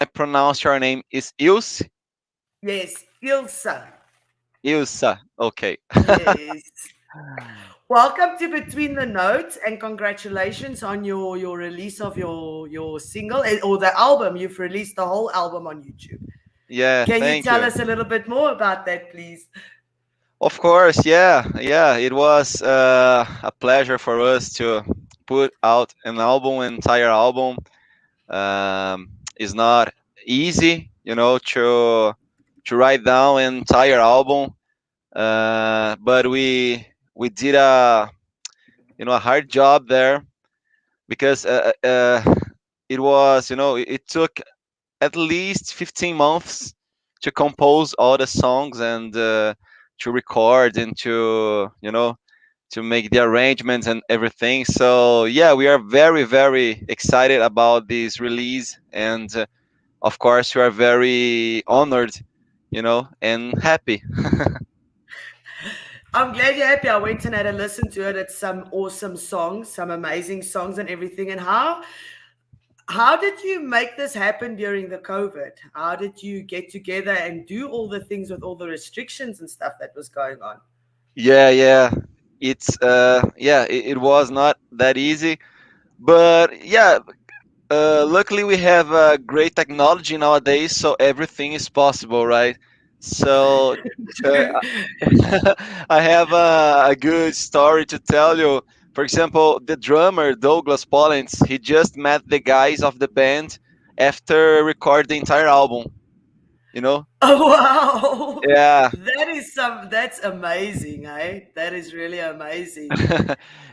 I pronounce your name is Ilse? Yes, Ilse. Ilsa. Okay. Yes. Welcome to Between the Notes and congratulations on your release of your single or the album. You've released the whole album on YouTube. Yeah, Can you thank tell you. us a little bit more about that, please? Of course, yeah, yeah. It was a pleasure for us to put out an album, an entire album. It's not easy, to write down an entire album. But we did a hard job there because it was, it took at least 15 months to compose all the songs and to record and to make the arrangements and everything. So yeah, we are very very excited about this release, and of course we are very honored, and happy. I'm glad you're happy. I went and had a listen to it. It's some awesome songs, some amazing songs and everything. And how did you make this happen during the COVID? How did you get together and do all the things with all the restrictions and stuff that was going on? Yeah, yeah. It was not that easy, but yeah, luckily we have great technology nowadays, so everything is possible, right? So uh, True. I have a good story to tell you. For example, the drummer Douglas Polents, he just met the guys of the band after recording the entire album. You know? Oh wow. Yeah, That's amazing, eh? That is really amazing.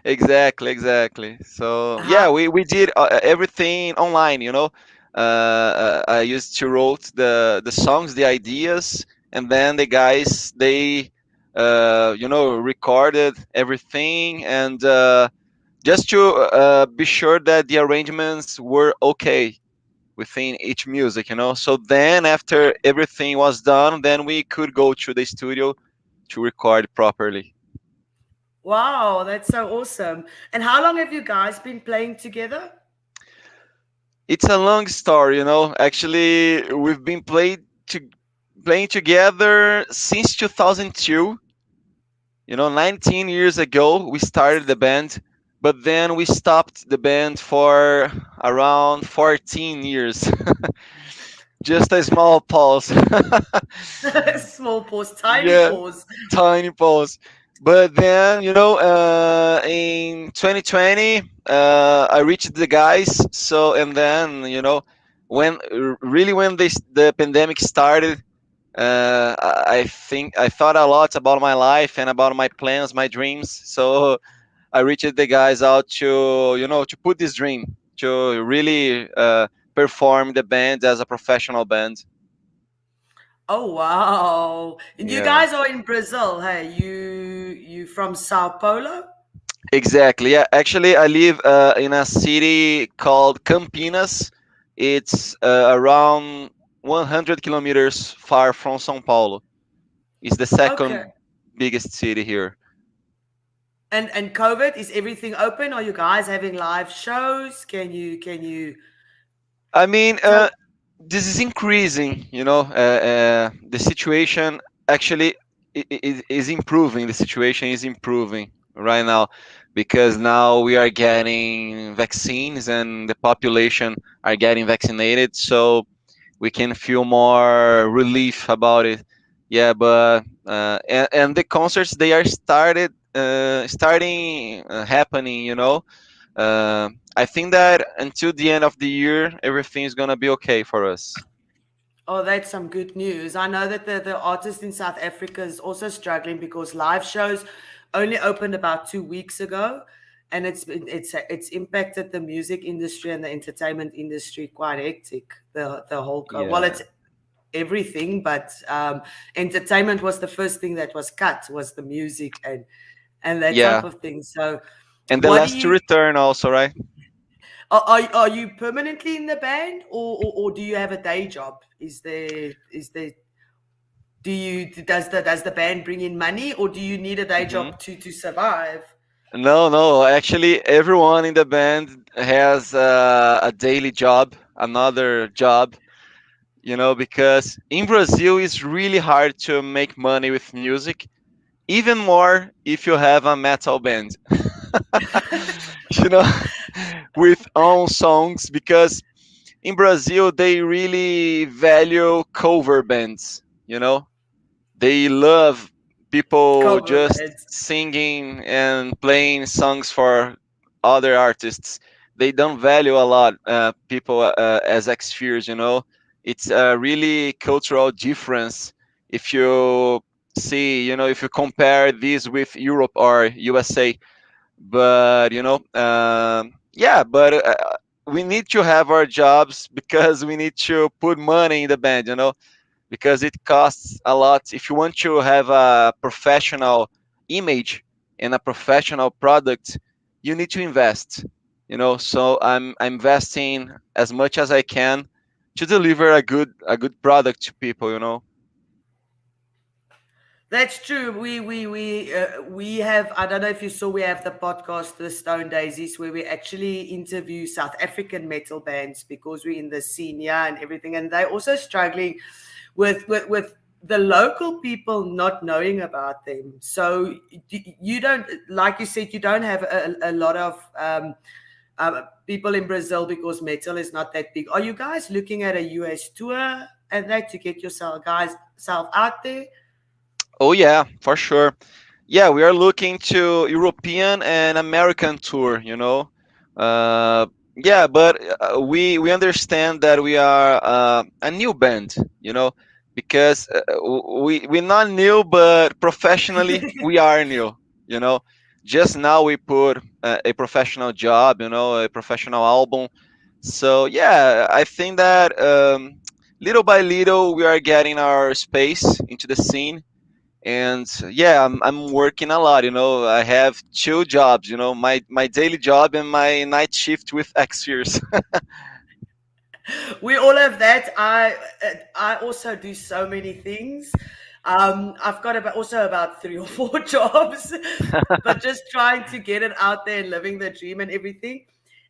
exactly, exactly. So yeah, How we did everything online. I used to wrote the songs, the ideas, and then the guys they recorded everything, and just to be sure that the arrangements were okay within each music. So then after everything was done, then we could go to the studio to record properly. wow, that's so awesome. And how long have you guys been playing together? It's a long story. Actually, we've been playing together since 2002. 19 years ago we started the band, but then we stopped the band for around 14 years. Just a small pause. Small pause, tiny Yeah, pause. tiny pause. But then, in 2020, I reached the guys. So, and then, when the pandemic started, I think I thought a lot about my life and about my plans, my dreams. So I reached the guys out to put this dream to really perform the band as a professional band. Oh wow. And you Yeah. guys are in Brazil, hey? You from Sao Paulo? Exactly. Yeah. Actually, I live in a city called Campinas. It's around 100 kilometers far from São Paulo. It's the Okay. second biggest city here. And COVID, is everything open? Are you guys having live shows? Can you I mean, tell this is increasing. The situation actually is improving. The situation is improving right now because now we are getting vaccines and the population are getting vaccinated. So we can feel more relief about it. Yeah, but and the concerts they are starting happening. I think that until the end of the year, everything is gonna be okay for us. Oh, that's some good news. I know that the artist in South Africa is also struggling because live shows only opened about 2 weeks ago, and it's impacted the music industry and the entertainment industry quite hectic. The whole well, Yeah, it's everything, but entertainment was the first thing that was cut was the music and that type yeah, of thing. So, and the what do last to you return also, right? are you permanently in the band or do you have a day job? Is there do you does the band bring in money or do you need a day hmm job to survive? No, no. Actually, everyone in the band has a daily job, another job. because in Brazil it's really hard to make money with music, even more if you have a metal band, you know, with own songs, because in Brazil they really value cover bands, they love people Cover just bands. singing and playing songs for other artists. They don't value a lot people as XFEARS. It's a really cultural difference if you see, if you compare this with Europe or USA. But yeah, but we need to have our jobs because we need to put money in the band. Because it costs a lot. If you want to have a professional image and a professional product, you need to invest. So I'm investing as much as I can to deliver a good product to people. That's true. We have. I don't know if you saw. We have the podcast, the Stone Daisies, where we actually interview South African metal bands because we're in the scene, yeah, and everything, and they're also struggling with the local people not knowing about them. So you don't, like you said, you don't have a lot of people in Brazil because metal is not that big. Are you guys looking at a US tour and that to get yourself guys self out there? Oh yeah, for sure. Yeah, we are looking to European and American tour. Yeah, but we understand that we are a new band. Because we're not new, but professionally we are new. You know, just now we put a professional job. A professional album. So yeah, I think that little by little we are getting our space into the scene. And yeah, I'm working a lot. I have two jobs, my daily job and my night shift with XFEARS. We all have that. I also do so many things. I've got about three or four jobs, but just trying to get it out there and living the dream and everything.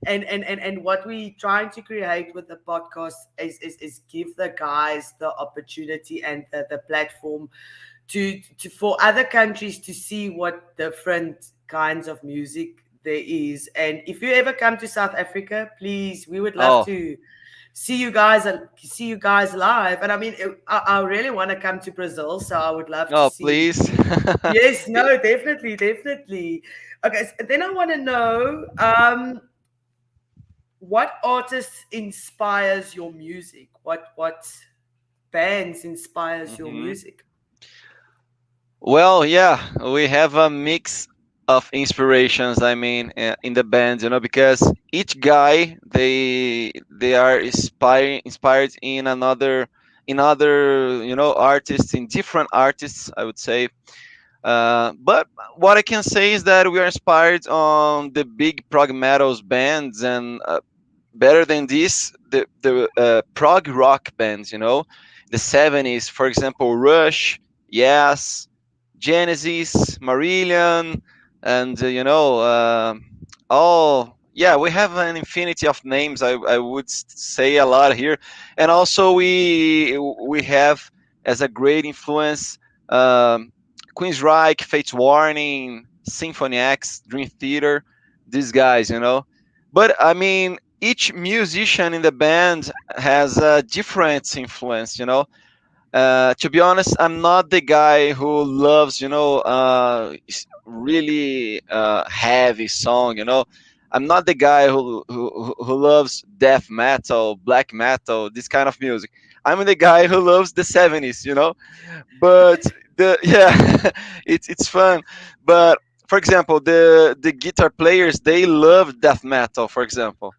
And what we trying to create with the podcast is give the guys the opportunity and the platform to for other countries to see what different kinds of music there is. And if you ever come to South Africa, please, we would love Oh, to see you guys live. And I mean, I really want to come to Brazil, so I would love to oh, see. please. Yes, no, definitely, definitely. Okay, so then I want to know, what artists inspires your music? What bands inspires your Mhm. music? Well, yeah, we have a mix of inspirations. I mean, in the band, because each guy they are inspired in other artists, in different artists, I would say. But what I can say is that we are inspired on the big prog metals bands, and better than this, the prog rock bands. The 70s, for example, Rush, Yes, Genesis, Marillion, and all. Yeah, we have an infinity of names. I would say a lot here, and also we have as a great influence um, Queensryche, Fates Warning, Symphony X, Dream Theater. These guys. But I mean, each musician in the band has a different influence. To be honest, I'm not the guy who loves, really heavy song. I'm not the guy who loves death metal, black metal, this kind of music. I'm the guy who loves the 70s. But the yeah, it's fun. But for example, the guitar players, they love death metal, for example.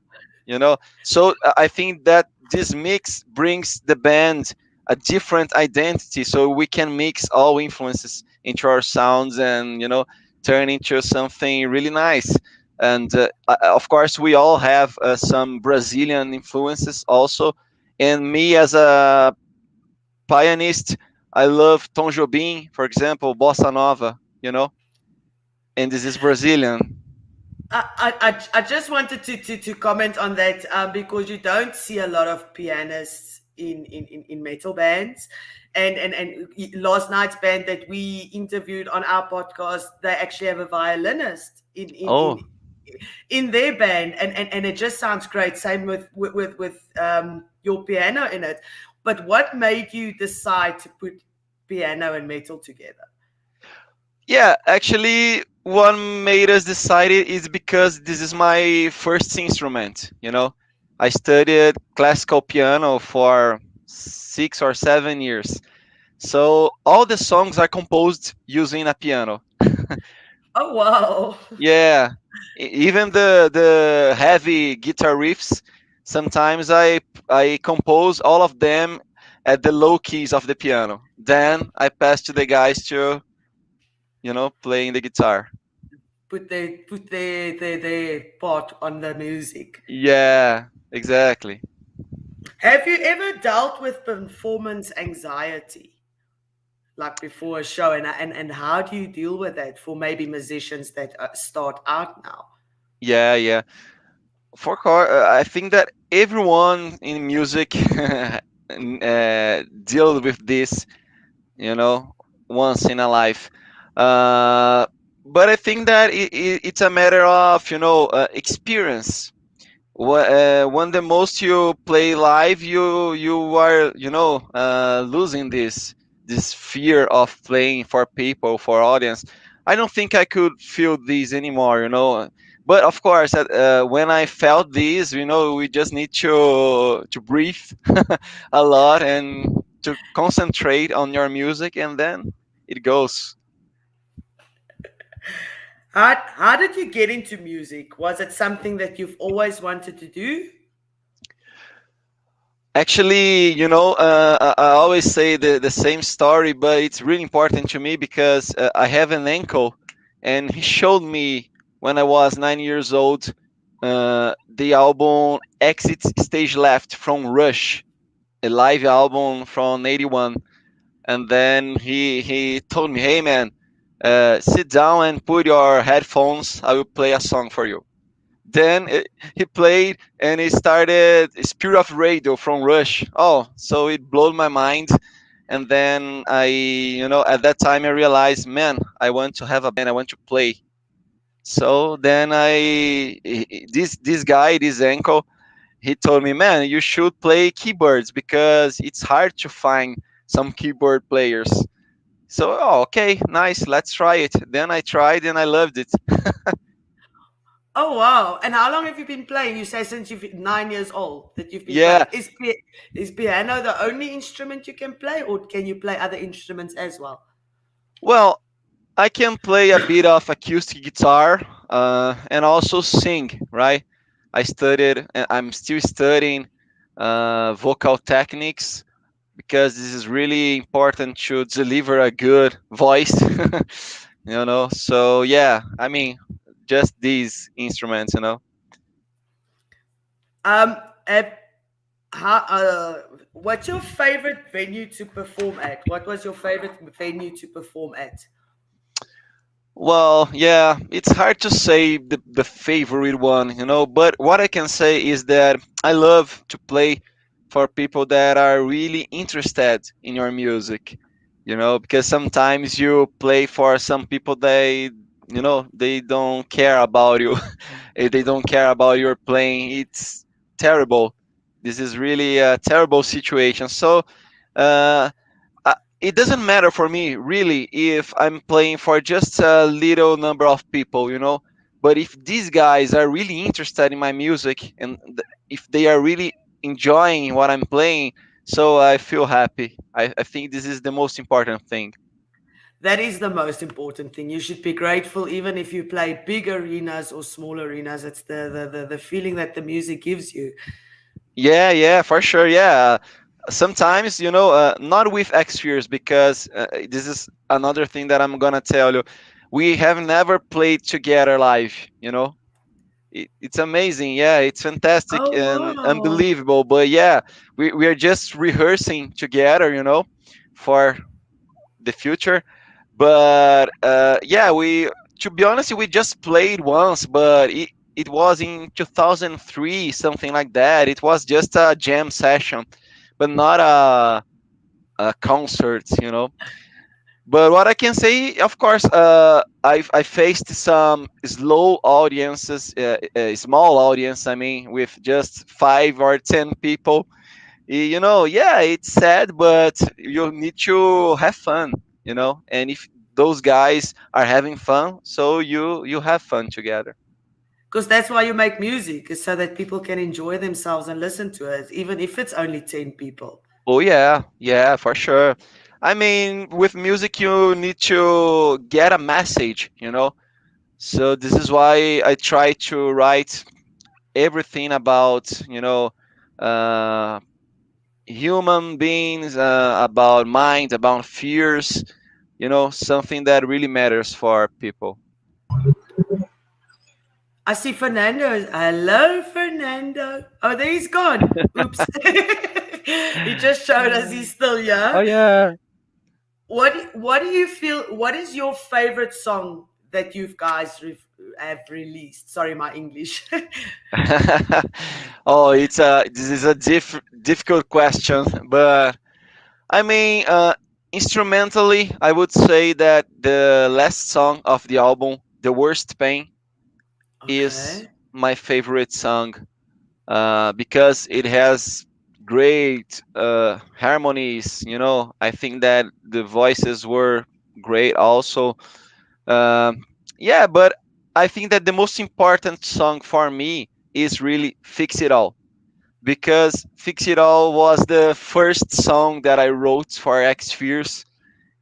So I think that this mix brings the band a different identity, so we can mix all influences into our sounds, and turn into something really nice. And of course we all have some Brazilian influences also. And me, as a pianist, I love Tom Jobim, for example, bossa nova, and this is Brazilian. I just wanted to comment on that, because you don't see a lot of pianists in metal bands. And last night's band that we interviewed on our podcast, they actually have a violinist Oh, in their band, and it just sounds great. Same with your piano in it. But what made you decide to put piano and metal together? yeah, actually, what made us decide it is because this is my first instrument. I studied classical piano for 6 or 7 years. So all the songs are composed using a piano. Oh wow. Yeah, even the heavy guitar riffs. Sometimes I compose all of them at the low keys of the piano. Then I pass to the guys to playing the guitar. Put their part on the music. Yeah, exactly. Have you ever dealt with performance anxiety, like before a show, and how do you deal with that for maybe musicians that start out now? Yeah, yeah. I think that everyone in music deal with this, you know, once in a life. Uh, but I think that it's a matter of experience. When the most you play live, you are losing this fear of playing for people, for audience. I don't think I could feel this anymore, but of course when I felt this, we just need to breathe a lot and to concentrate on your music, and then it goes. How did you get into music? Was it something that you've always wanted to do? Actually, I always say the same story, but it's really important to me because I have an uncle, and he showed me when I was 9 years old the album Exit Stage Left from Rush, a live album from '81. And then he told me, "Hey man, sit down and put your headphones. I will play a song for you." Then he played and he started Spirit of Radio from Rush. Oh, so it blew my mind. And then at that time I realized, man, I want to have a band. I want to play. So then this guy, this uncle, he told me, man, you should play keyboards because it's hard to find some keyboard players. So, oh, okay, nice, let's try it. Then I tried and I loved it. Oh wow! And how long have you been playing? You say since you've 9 years old that you've been Yeah, playing. Is piano the only instrument you can play, or can you play other instruments as well? well, I can play a bit of acoustic guitar and also sing, right? I studied, and I'm still studying vocal techniques because this is really important to deliver a good voice, So, yeah, I mean, just these instruments. Um, uh, what's your favorite venue to perform at? What was your favorite venue to perform at? Well, yeah, it's hard to say the favorite one, but what I can say is that I love to play for people that are really interested in your music, because sometimes you play for some people they don't care about you. They don't care about your playing. It's terrible. This is really a terrible situation. So, uh, it doesn't matter for me really if I'm playing for just a little number of people, But if these guys are really interested in my music and if they are really enjoying what I'm playing, so I feel happy. I think this is the most important thing. That is the most important thing. You should be grateful, even if you play big arenas or small arenas. It's the feeling that the music gives you. Yeah, yeah, for sure. Yeah. Sometimes, not with XFEARS because this is another thing that I'm gonna tell you. We have never played together live, it's amazing. Yeah, it's fantastic Oh and wow. unbelievable. But yeah, we are just rehearsing together, for the future. But yeah, to be honest, we just played once, but it was in 2003, something like that. It was just a jam session. but not a concert, you know. But what I can say, of course, I faced some slow audiences, small audience. I mean, with just 5 or 10 people. You know, yeah, it's sad, but you need to have fun. You know, and if those guys are having fun, so you have fun together. Because that's why you make music, is so that people can enjoy themselves and listen to it, even if it's only 10 people. Oh yeah, yeah, for sure. I mean, with music, you need to get a message. You know, so this is why I try to write everything about uh, human beings, about mind, about fears, something that really matters for people. I see Fernando. Hello, Fernando. Oh, there he's gone. Oops. He just showed us he's still Oh here. yeah. What do you feel? What is your favorite song that you guys have released? Sorry, my English. Oh, this is a difficult question, but I mean, instrumentally, I would say that the last song of the album, "The Worst Pain," is Okay. my favorite song, because it has great harmonies. I think that the voices were great also. Um, yeah, but I think that the most important song for me is really "Fix It All," because "Fix It All" was the first song that I wrote for XFEARS,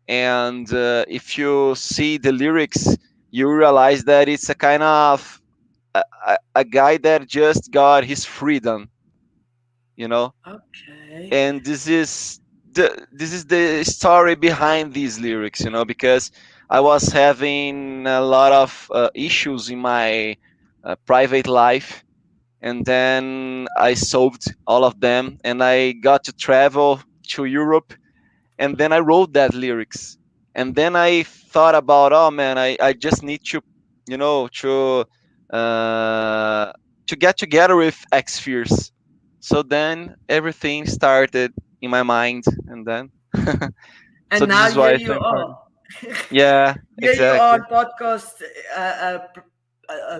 and if you see the lyrics, you realize that it's a kind of a guy that just got his freedom, you know. Okay. And this is the story behind these lyrics, because I was having a lot of issues in my private life, and then I solved all of them, and I got to travel to Europe, and then I wrote that lyrics, and then I thought about, oh man, I just need to, you know to uh, to get together with XFears. So then everything started in my mind, and then so And this now is here why it's so you important. are. Yeah, Here you are exactly. on podcast,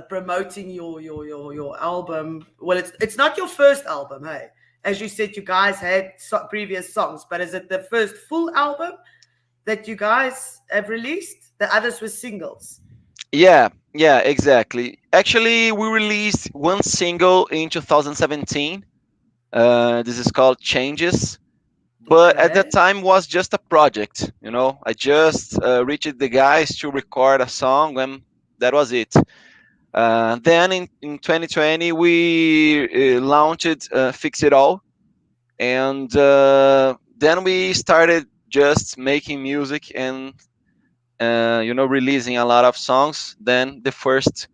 promoting your album. Well, it's not your first album, hey. As you said, you guys had previous songs, but is it the first full album that you guys have released? The others were singles. Yeah, yeah, exactly. Actually, we released one single in 2017. This is called Changes, but at that Okay. time was just a project. I just reached the guys to record a song, and that was it. Then in 2020 we launched Fix It All, and then we started just making music and releasing a lot of songs. Then the first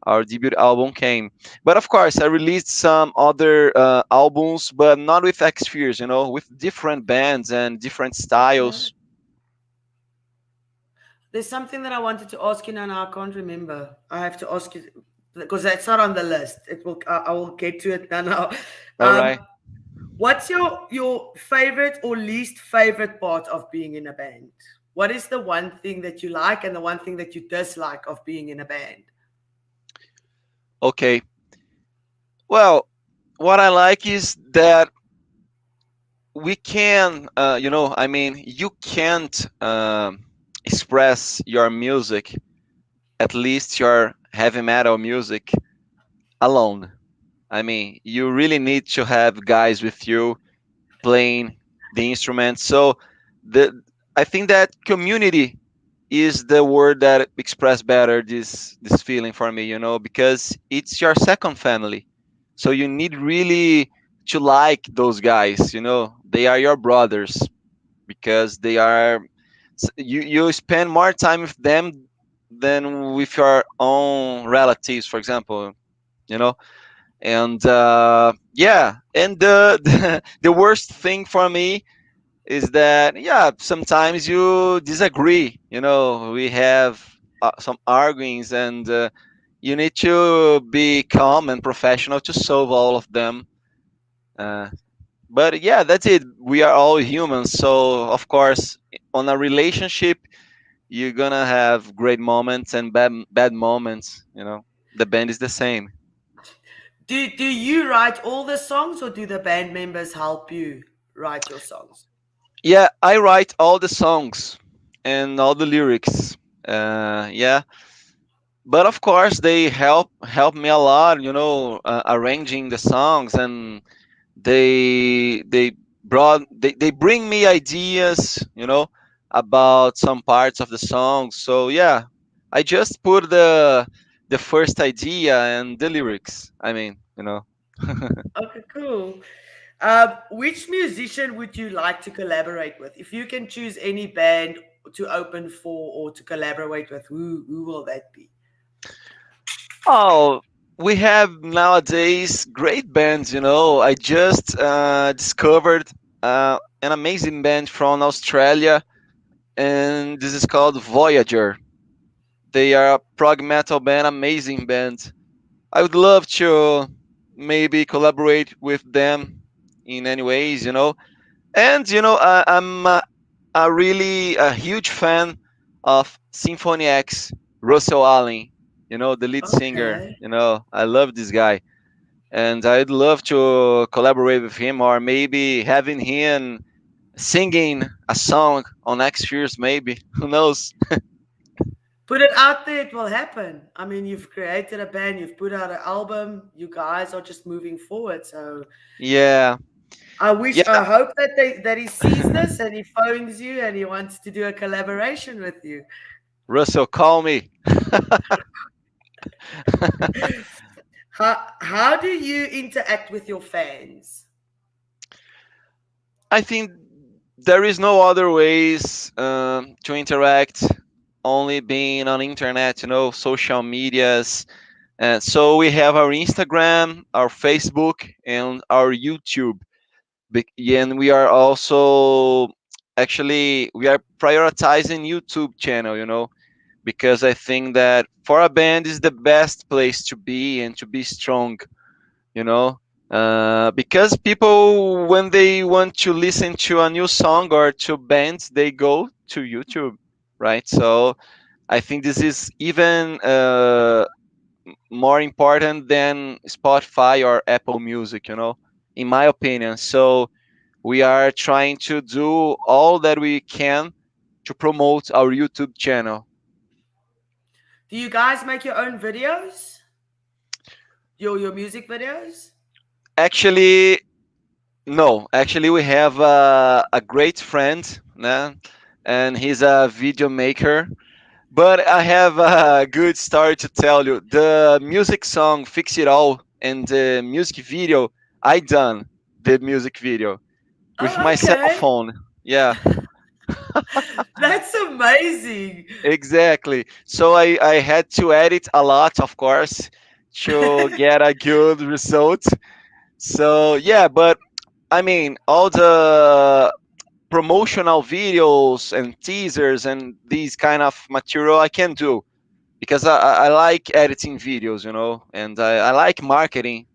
our debut album came. But of course, I released some other albums, but not with XFears, with different bands and different Okay. styles. There's something that I wanted to ask you now, and I can't remember. I have to ask you because that's not on the list. It will. I will get to it now. Now, All right. what's your favorite or least favorite part of being in a band? What is the one thing that you like and the one thing that you dislike of being in a band? Okay. Well, what I like is that we can, I mean, you can't express your music, at least your heavy metal music, alone. I mean, you really need to have guys with you playing the instrument. So the I think that community is the word that express better this feeling for me, because it's your second family. So you need really to like those guys, they are your brothers, because you spend more time with them than with your own relatives, for example, you know and yeah, and the worst thing for me is that, yeah, sometimes you disagree, we have some arguings, and you need to be calm and professional to solve all of them. uh, But yeah, that's it. We are all humans, so of course, on a relationship, you're gonna have great moments and bad moments. The band is the same. Do you write all the songs, or do the band members help you write your songs? Yeah, I write all the songs and all the lyrics. Yeah, but of course they help me a lot. Arranging the songs, and they bring me ideas. About some parts of the song. So yeah, I just put the first idea and the lyrics. I mean, Okay, cool. Which musician would you like to collaborate with? If you can choose any band to open for or to collaborate with, who will that be? Oh, we have nowadays great bands. I just discovered an amazing band from Australia, and this is called Voyager. They are a prog metal band, amazing band. I would love to maybe collaborate with them in any ways. And I'm a really a huge fan of Symphony X, Russell Allen. The lead singer. Okay. I love this guy, and I'd love to collaborate with him, or maybe having him singing a song on XFEARS. Maybe, who knows? Put it out there, it will happen. I mean, you've created a band, you've put out an album, you guys are just moving forward. So Yeah, I yeah. hope that he sees this and he phones you and he wants to do a collaboration with you. Russell, call me. How do you interact with your fans? I think there is no other ways to interact, only being on internet, social medias. And so we have our Instagram, our Facebook, and our YouTube. And we are also actually we are prioritizing YouTube channel, because I think that for a band is the best place to be and to be strong, you know because people, when they want to listen to a new song or to bands, they go to YouTube, right? So I think this is even more important than Spotify or Apple Music, in my opinion. So we are trying to do all that we can to promote our YouTube channel. Do you guys make your own videos? Your music videos? Actually, no. Actually, we have a great friend, né? And he's a video maker. But I have a good story to tell you. The music song "Fix It All" and the music video, I done the music video with Oh, my cell okay. phone. Yeah, That's amazing. exactly. So I had to edit a lot, of course, to get a good result. So yeah, but I mean, all the promotional videos and teasers and these kind of material I can do, because I like editing videos, and I like marketing,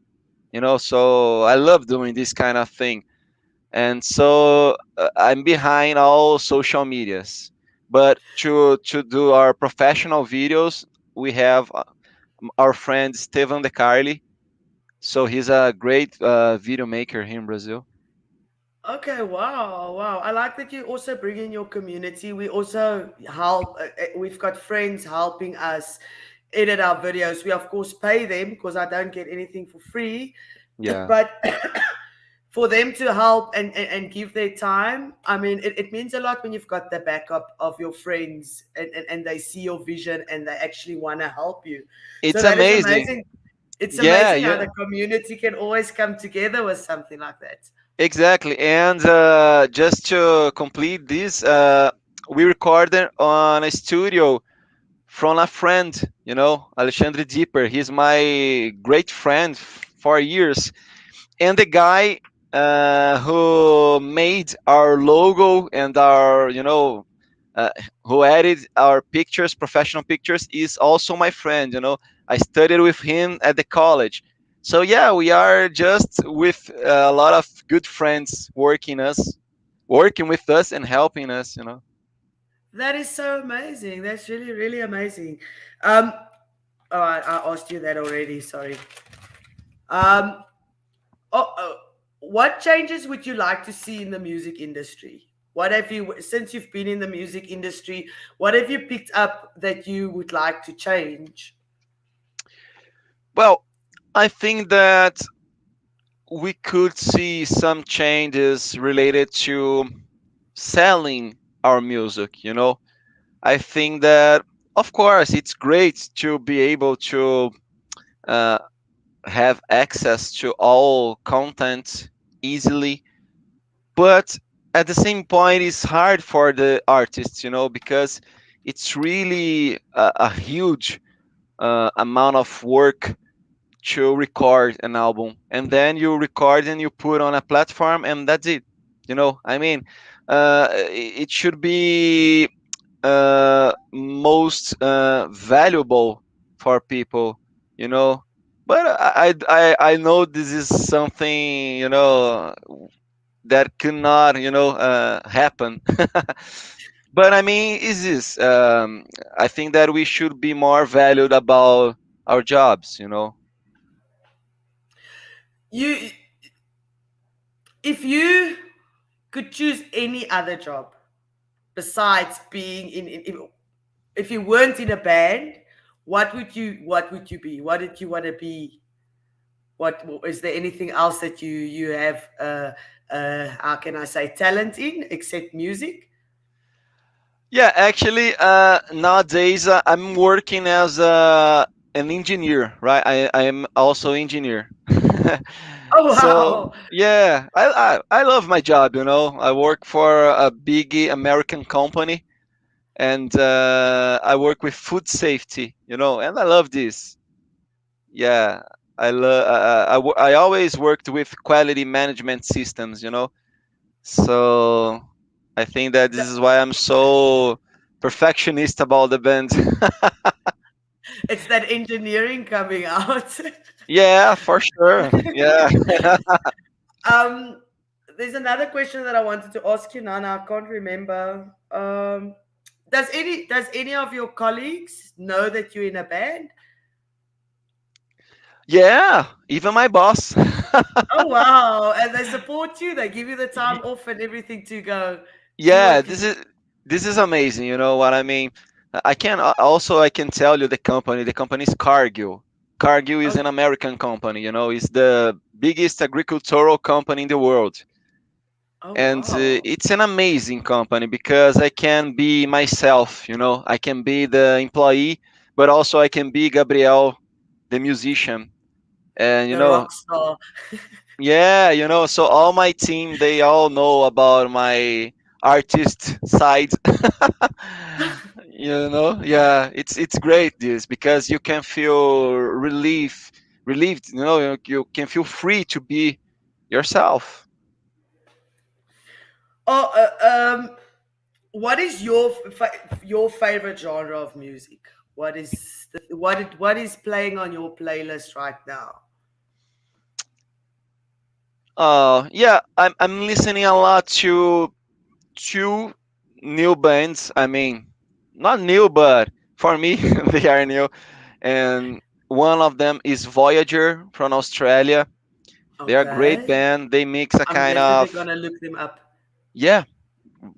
so I love doing this kind of thing. And so I'm behind all social medias. But to do our professional videos, we have our friend Stevan De Carli. So he's a great video maker here in Brazil. Okay, wow, wow. I like that you also bring in your community. We also help, we've got friends helping us edit our videos. We, of course, pay them because I don't get anything for free. Yeah, But for them to help and give their time, I mean, it means a lot when you've got the backup of your friends and they see your vision and they actually want to help you. So it's that is amazing. amazing. It's Yeah, amazing how yeah. the community can always come together with something like that. Exactly. And just to complete this, we recorded on a studio from a friend, Alexandre Deeper. He's my great friend for years. And the guy who made our logo and our, uh, who added our pictures, professional pictures, is also my friend. I studied with him at the college. So yeah, we are just with a lot of good friends working with us and helping us, you know. That is so amazing. That's really, really amazing. Um, oh, I asked you that already. Sorry. Um, what changes would you like to see in the music industry? What have you, since you've been in the music industry, what have you picked up that you would like to change? Well, I think that we could see some changes related to selling our music, you know. I think that, of course, it's great to be able to uh, have access to all content easily, but at the same point, it's hard for the artists, you know, because it's really a huge amount of work to record an album, and then you record and you put on a platform, and that's it. You know, I mean, it should be most valuable for people, you know. But I know this is something, you know, that cannot, you know, happen. But I mean, is this? I think that we should be more valued about our jobs, you know. You, if you could choose any other job besides being if you weren't in a band, what would you be? What did you want to be? What is there anything else that you have? How can I say talent in except music? Yeah, actually, nowadays I'm working as an engineer, right? I am also engineer. Oh So wow! yeah, I love my job. You know, I work for a big American company, and I work with food safety. You know, and I love this. Yeah, I always worked with quality management systems. You know, so I think that this is why I'm so perfectionist about the band. It's that engineering coming out. Yeah, for sure. Yeah. um, there's another question that I wanted to ask you, Nana. I can't remember. Does any of your colleagues know that you're in a band? Yeah, even my boss. Oh wow! And they support you. They give you the time off and everything to go do Yeah, what you. this is amazing. You know what I mean? I can tell you the company. The company is Cargill. Cargill is Oh, an American company. You know, it's the biggest agricultural company in the world, oh and wow! it's an amazing company because I can be myself. You know, I can be the employee, but also I can be Gabriel, the musician. And you The know, rock star. yeah, you know, so all my team, they all know about my artist side. You know, yeah, it's great this because you can feel relieved, you know, you can feel free to be yourself. Oh, what is your favorite genre of music? What is playing on your playlist right now? Yeah, I'm listening a lot to two new bands. I mean, not new, but for me they are new. And one of them is Voyager from Australia. They are a great Okay, band. They mix a I'm kind definitely of, gonna look them up. yeah,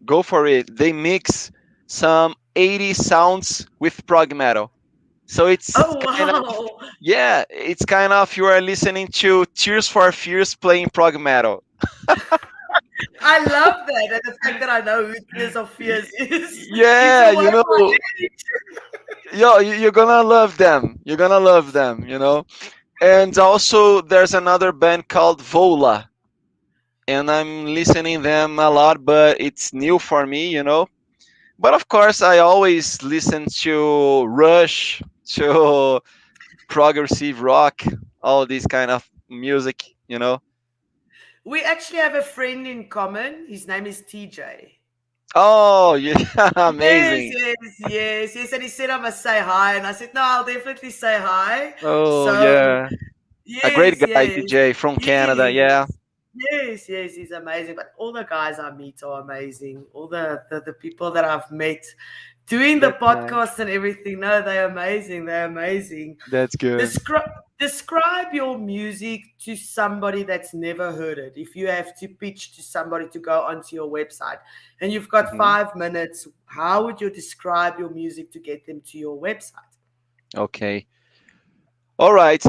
go for it. They mix some 80 sounds with prog metal. So it's Oh kind of, wow! yeah, it's kind of you are listening to Tears for Fears playing prog metal. I love that, and the fact that I know who Tears of Fears is gives Yeah, away you know, my age. yo, you're gonna love them. You're gonna love them, you know. And also, there's another band called Vola, and I'm listening them a lot, but it's new for me, you know. But of course, I always listen to Rush, to progressive rock, all this kind of music, you know. We actually have a friend in common. His name is TJ. Oh, yeah, Yes, amazing. yes, yes, yes. And he said I must say hi, and I said no, I'll definitely say hi. Oh, So yeah. A great Yes, guy, yes. DJ from He Canada. Yeah, is. Yes, yes, he's amazing. But all the guys I meet are amazing. All the people that I've met doing the that's nice. podcast and everything. No, they're amazing. They're amazing. That's good. Describe your music to somebody that's never heard it. If you have to pitch to somebody to go onto your website and you've got Hmm. 5 minutes, how would you describe your music to get them to your website? Okay. All right.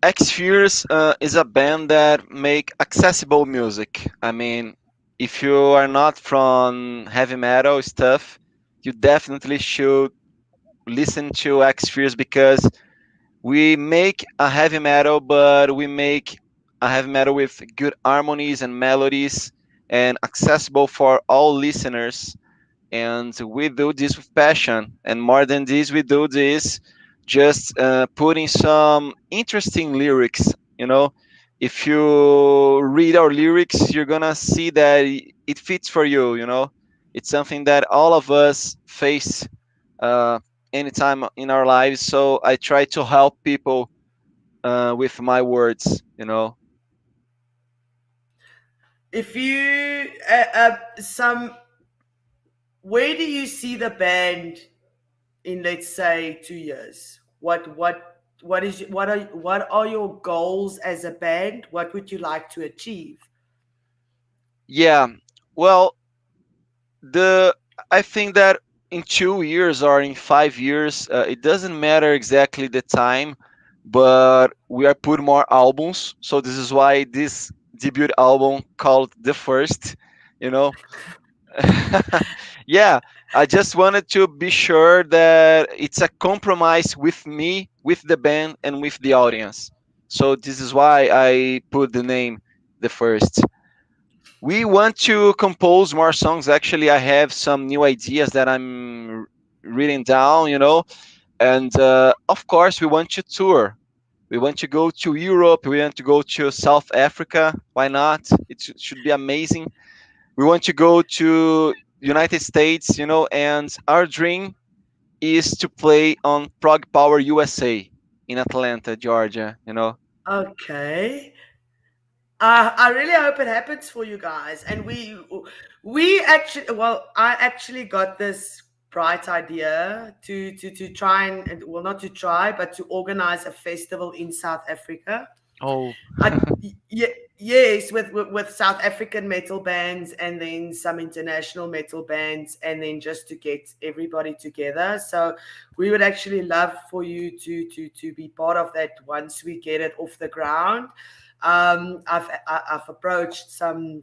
XFEARS is a band that make accessible music. I mean, if you are not from heavy metal stuff, you definitely should listen to XFEARS because we make a heavy metal, but we make a heavy metal with good harmonies and melodies and accessible for all listeners. And we do this with passion. And more than this, we do this just putting some interesting lyrics. You know, if you read our lyrics, you're gonna see that it fits for you. You know, it's something that all of us face uh, anytime in our lives. So I try to help people with my words. You know. If you some where do you see the band in, let's say, 2 years? What are your goals as a band? What would you like to achieve? Yeah. Well, the I think that in 2 years or in 5 years, it doesn't matter exactly the time, but we are putting more albums. So this is why this debut album called the first, you know. Yeah, I just wanted to be sure that it's a compromise with me, with the band, and with the audience. So this is why I put the name the first. We want to compose more songs. Actually, I have some new ideas that I'm reading down, and of course, we want to tour. We want to go to Europe. We want to go to South Africa. Why not? It should be amazing. We want to go to United States, and our dream is to play on Prog Power USA in Atlanta, Georgia. Okay. I really hope it happens for you guys. And we actually, well, I actually got this bright idea to try and, well, not to try, but to organize a festival in South Africa. Oh. I yes, with South African metal bands and then some international metal bands, and then just to get everybody together. So we would actually love for you to be part of that once we get it off the ground. I've approached some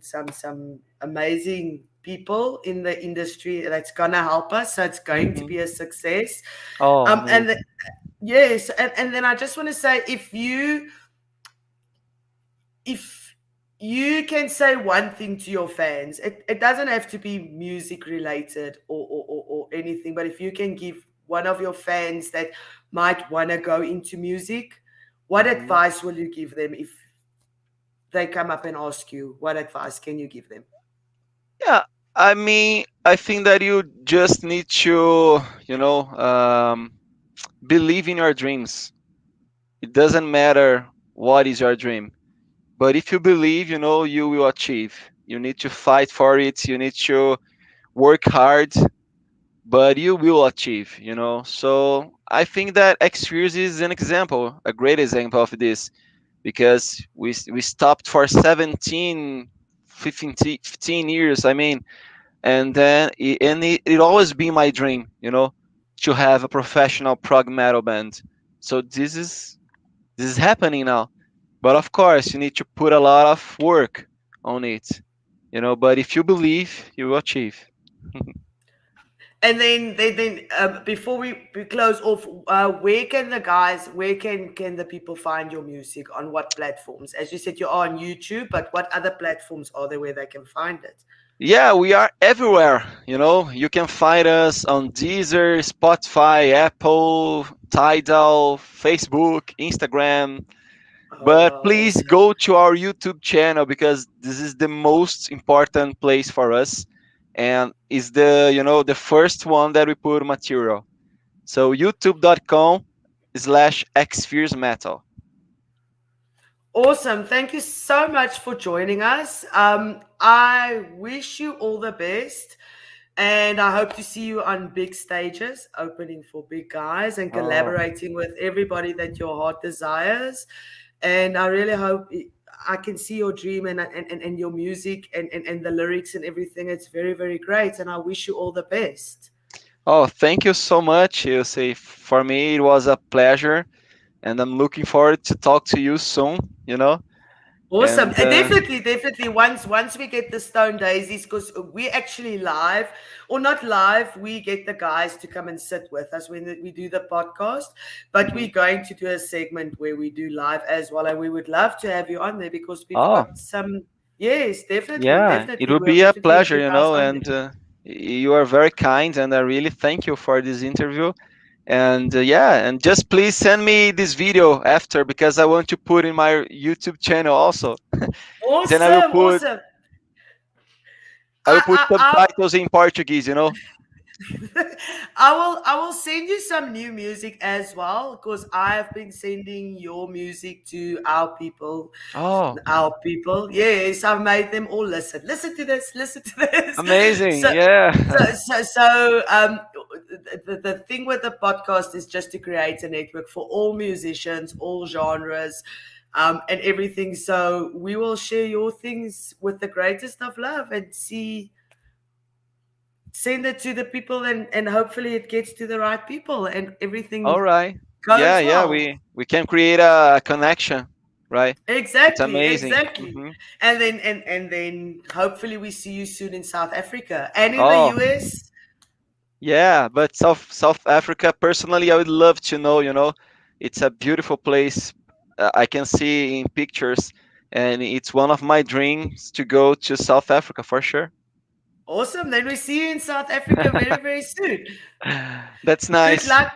amazing people in the industry that's gonna help us, so it's going to Hmm. be a success. Oh, And amazing. yes, and then I just want to say, if you can say one thing to your fans, it doesn't have to be music related or anything, but if you can give one of your fans that might want to go into music, what Hmm. advice will you give them if they come up and ask you? What advice can you give them? Yeah, I mean, I think that you just need to, believe in your dreams. It doesn't matter what is your dream, but if you believe, you will achieve. You need to fight for it. You need to work hard, but you will achieve. So I think that XFears is an example, a great example of this, because we stopped for 17, 15 years. I mean, and then it always been my dream, to have a professional prog metal band. So this is happening now. But of course, you need to put a lot of work on it. But if you believe, you will achieve. And then before we close off, where can the people find your music, on what platforms? As you said, you're on YouTube, but what other platforms are there where they can find it? Yeah, we are everywhere. You can find us on Deezer, Spotify, Apple, Tidal, Facebook, Instagram. Oh But wow, please awesome. go to our YouTube channel because this is the most important place for us, and is the first one that we put material. So youtube.com/xfearsmetal. Awesome. Thank you so much for joining us. I wish you all the best. And I hope to see you on big stages, opening for big guys and Oh, collaborating with everybody that your heart desires. And I really hope I can see your dream and your music and the lyrics and everything. It's very, very great. And I wish you all the best. oh, thank you so much, Ilse. For me, it was a pleasure, and I'm looking forward to talk to you soon. Awesome. And Definitely, definitely. Once we get the Stone Daisies, because we actually live, or not live, we get the guys to come and sit with us when we do the podcast. But mhm. we're going to do a segment where we do live as well. And we would love to have you on there because we've Oh, got some, yes, definitely, yeah, it definitely. will We'll be a definitely have pleasure, you guys on there. and you are very kind, and I really thank you for this interview. And yeah, and just please send me this video after because I want to put in my YouTube channel also. Then Awesome, awesome. I will put I subtitles in Portuguese. I will send you some new music as well because I have been sending your music to our people. Oh, Our people, yes, I've made them all listen. Listen to this. Listen to this. amazing. So, Yeah. the thing with the podcast is just to create a network for all musicians, all genres, and everything. So we will share your things with the greatest of love and send it to the people and hopefully it gets to the right people and All everything right. Yeah, goes yeah, well. we can create a connection, right? It's Exactly, amazing. exactly. And then hopefully we see you soon in South Africa and in the Oh, US. yeah, but South Africa personally I would love to know. It's a beautiful place. I can see in pictures, and it's one of my dreams to go to South Africa for sure. Awesome. Then we see you in South Africa very, very soon. That's Good nice. luck.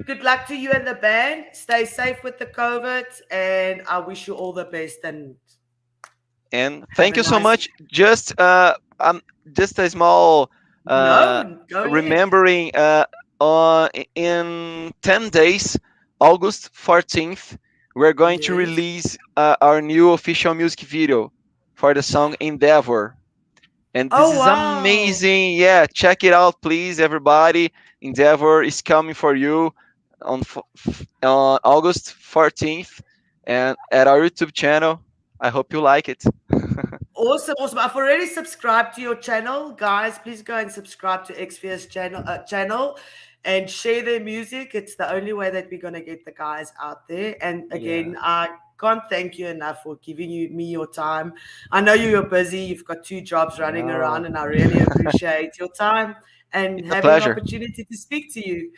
Good luck to you and the band. Stay safe with the COVID and I wish you all the best and And have thank a you so nice much. Just a small uh, no, go ahead. remembering. In 10 days, August 14th, we're going to Yes. release our new official music video for the song Endeavor. And this Oh is wow. amazing. Yeah, check it out, please, everybody. Endeavor is coming for you on August 14th and at our YouTube channel. I hope you like it. Awesome, awesome. I've already subscribed to your channel. Guys, please go and subscribe to XFEARS channel and share their music. It's the only way that we're going to get the guys out there. And Yeah. again, I can't thank you enough for giving me your time. I know you're busy. You've got two jobs running No. around, and I really appreciate your time and It's a having the pleasure. opportunity to speak to you.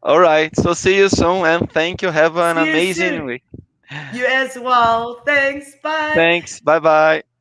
All right. So see you soon and thank you. Have an See you amazing soon. week. You as well. Thanks. Bye. Thanks. Bye bye.